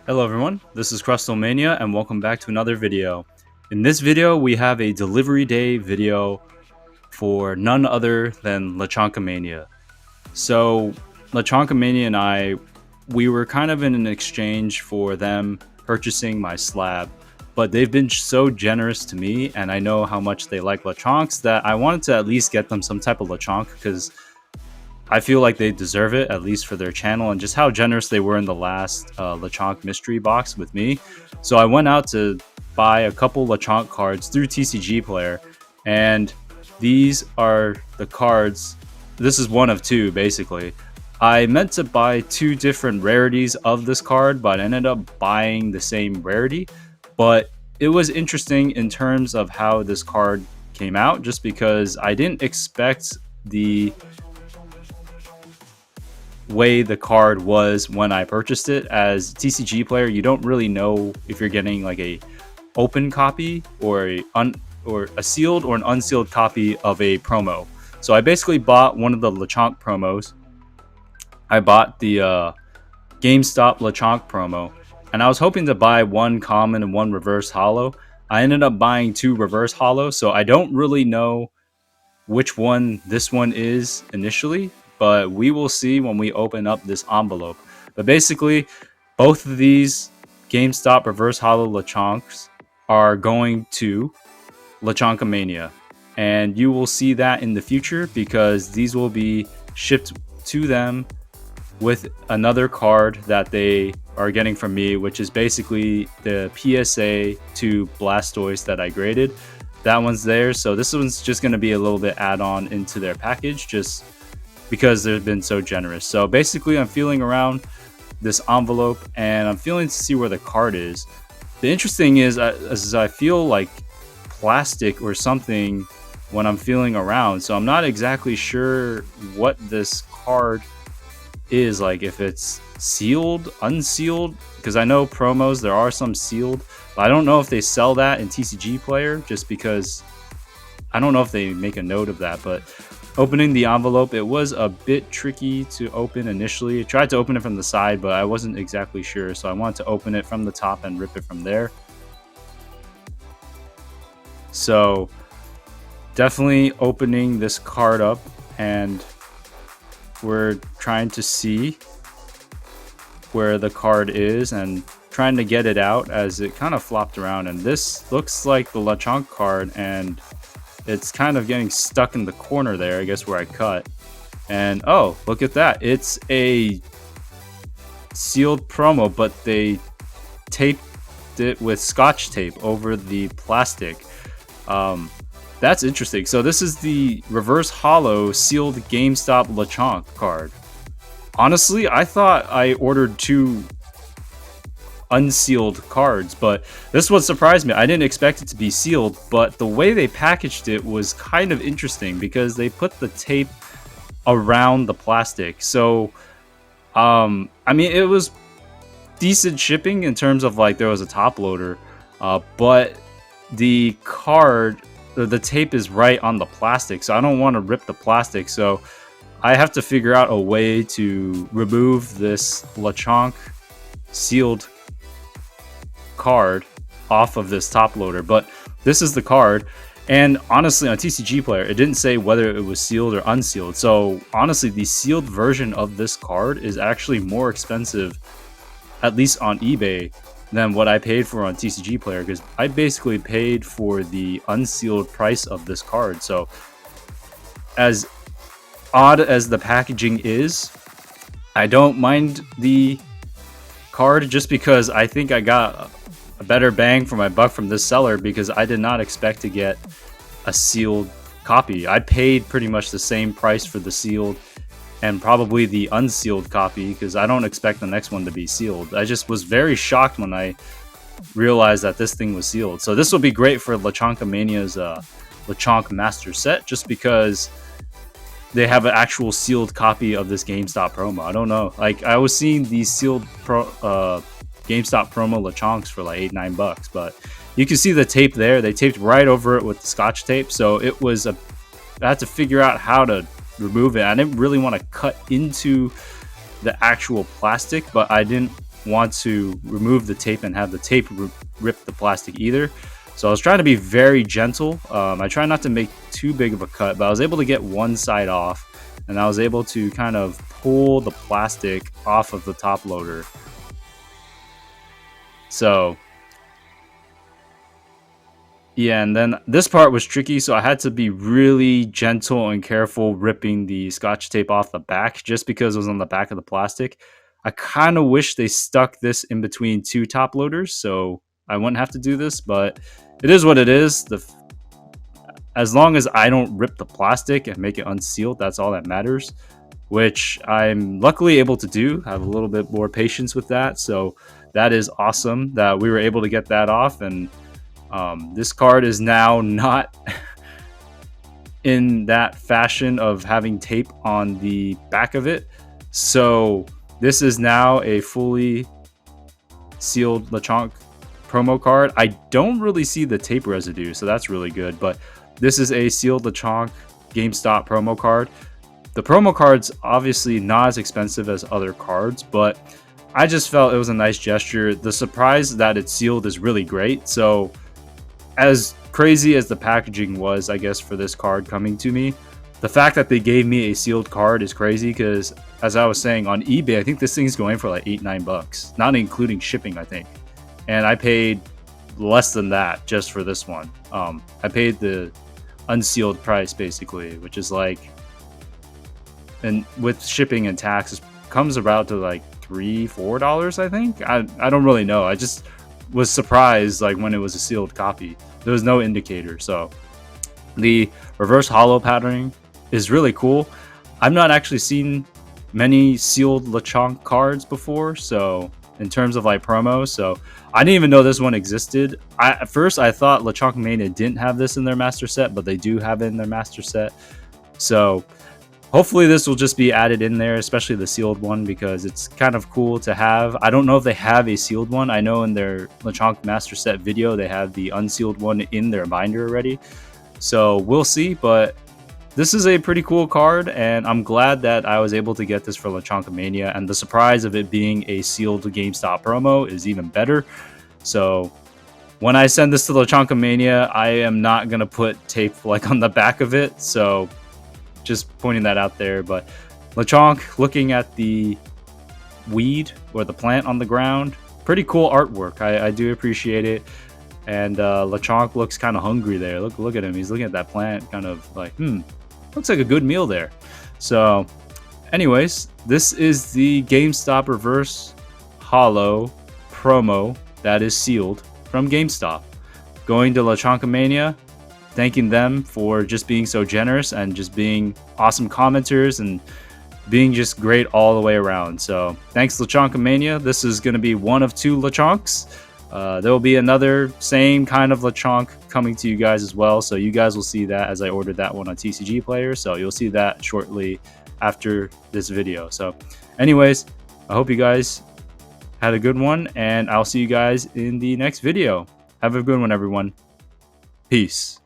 Hello everyone, this is Crustalmania and welcome back to another video. In this video we have a delivery day video for none other than Lechonkamania. So Lechonkamania and we were kind of in an exchange for them purchasing my slab, but they've been so generous to me and I know how much they like Lechonks that I wanted to at least get them some type of Lechonk because I feel like they deserve it, at least for their channel and just how generous they were in the last Lechonk mystery box with me. So I went out to buy a couple Lechonk cards through TCG Player, and these are the cards. This is one of two, basically. I meant to buy two different rarities of this card, but I ended up buying the same rarity. But it was interesting in terms of how this card came out, just because I didn't expect the way the card was when I purchased it. As TCG Player, you don't really know if you're getting like a open copy or a sealed or an unsealed copy of a promo. So I basically bought one of the Lechonk promos. I bought the Gamestop Lechonk promo, and I was hoping to buy one common and one reverse holo. I ended up buying two reverse holos, so I don't really know which one this one is initially, but we will see when we open up this envelope. But basically, both of these GameStop Reverse Holo Lechonks are going to Lechonkamania, and you will see that in the future because these will be shipped to them with another card that they are getting from me, which is basically the PSA to Blastoise that I graded. That one's there, so this one's just going to be a little bit add-on into their package just because they've been so generous. So basically I'm feeling around this envelope and I'm feeling to see where the card is. The interesting is I feel like plastic or something when I'm feeling around, so I'm not exactly sure what this card is, like if it's sealed, unsealed, because I know promos there are some sealed, but I don't know if they sell that in TCG Player, just because I don't know if they make a note of that. But opening the envelope, it was a bit tricky to open initially. I tried to open it from the side, but I wasn't exactly sure, so I wanted to open it from the top and rip it from there. So definitely opening this card up, and we're trying to see where the card is and trying to get it out as it kind of flopped around. And this looks like the Lechonk card, and it's kind of getting stuck in the corner there, I guess, where I cut. And oh, look at that, it's a sealed promo, but they taped it with scotch tape over the plastic. That's interesting. So this is the reverse holo sealed GameStop Lechonk card. Honestly, I thought I ordered two unsealed cards, but this one surprised me. I didn't expect it to be sealed, but the way they packaged it was kind of interesting because they put the tape around the plastic. So I mean, it was decent shipping in terms of like there was a top loader, but the card, the tape is right on the plastic, so I don't want to rip the plastic. So I have to figure out a way to remove this Lechonk sealed card off of this top loader. But this is the card, and honestly on TCG Player it didn't say whether it was sealed or unsealed. So honestly, the sealed version of this card is actually more expensive, at least on eBay, than what I paid for on TCG Player, because I basically paid for the unsealed price of this card. So as odd as the packaging is, I don't mind the card just because I think I got a better bang for my buck from this seller, because I did not expect to get a sealed copy. I paid pretty much the same price for the sealed and probably the unsealed copy, because I don't expect the next one to be sealed. I just was very shocked when I realized that this thing was sealed. So this will be great for Lechonkamania's Lechonk Master Set, just because they have an actual sealed copy of this GameStop promo. I don't know, like I was seeing these sealed GameStop promo Lechonks for like $8-9, but you can see the tape there. They taped right over it with the scotch tape, so it was I had to figure out how to remove it. I didn't really want to cut into the actual plastic, but I didn't want to remove the tape and have the tape rip the plastic either. So I was trying to be very gentle. I try not to make too big of a cut, but I was able to get one side off, and I was able to kind of pull the plastic off of the top loader. So yeah, and then this part was tricky, so I had to be really gentle and careful ripping the scotch tape off the back just because it was on the back of the plastic. I kind of wish they stuck this in between two top loaders so I wouldn't have to do this, but it is what it is. As long as I don't rip the plastic and make it unsealed, that's all that matters, which I'm luckily able to do. I have a little bit more patience with that, so that is awesome that we were able to get that off. And this card is now not in that fashion of having tape on the back of it. So this is now a fully sealed Lechonk promo card. I don't really see the tape residue, so that's really good. But this is a sealed Lechonk GameStop promo card. The promo card's obviously not as expensive as other cards, but I just felt it was a nice gesture. The surprise that it's sealed is really great. So as crazy as the packaging was, I guess, for this card coming to me, the fact that they gave me a sealed card is crazy because, as I was saying, on eBay, I think this thing's going for like $8-9, not including shipping, I think. And I paid less than that just for this one. I paid the unsealed price, basically, which is like, and with shipping and taxes, comes about to like $3-4, I think. I don't really know. I just was surprised like when it was a sealed copy. There was no indicator. So the reverse holo patterning is really cool. I've not actually seen many sealed Lechonk cards before, so in terms of like promos, so I didn't even know this one existed. At first I thought Lechonk Mania didn't have this in their master set, but they do have it in their master set. So hopefully this will just be added in there, especially the sealed one, because it's kind of cool to have. I don't know if they have a sealed one. I know in their Lechonk Master Set video, they have the unsealed one in their binder already. So we'll see, but this is a pretty cool card, and I'm glad that I was able to get this for Lechonk Mania, and the surprise of it being a sealed GameStop promo is even better. So when I send this to Lechonk Mania, I am not going to put tape like on the back of it, so just pointing that out there. But Lechonk, looking at the weed or the plant on the ground, pretty cool artwork. I do appreciate it. And Lechonk looks kind of hungry there. Look at him. He's looking at that plant, kind of like, looks like a good meal there. So anyways, this is the GameStop reverse holo promo that is sealed from GameStop. Going to Lechonk Mania, thanking them for just being so generous and just being awesome commenters and being just great all the way around. So thanks, Lechonk Mania. This is going to be one of 2 Lechonks. There will be another same kind of Lechonk coming to you guys as well. So you guys will see that as I ordered that one on TCG Player. So you'll see that shortly after this video. So anyways, I hope you guys had a good one, and I'll see you guys in the next video. Have a good one, everyone. Peace.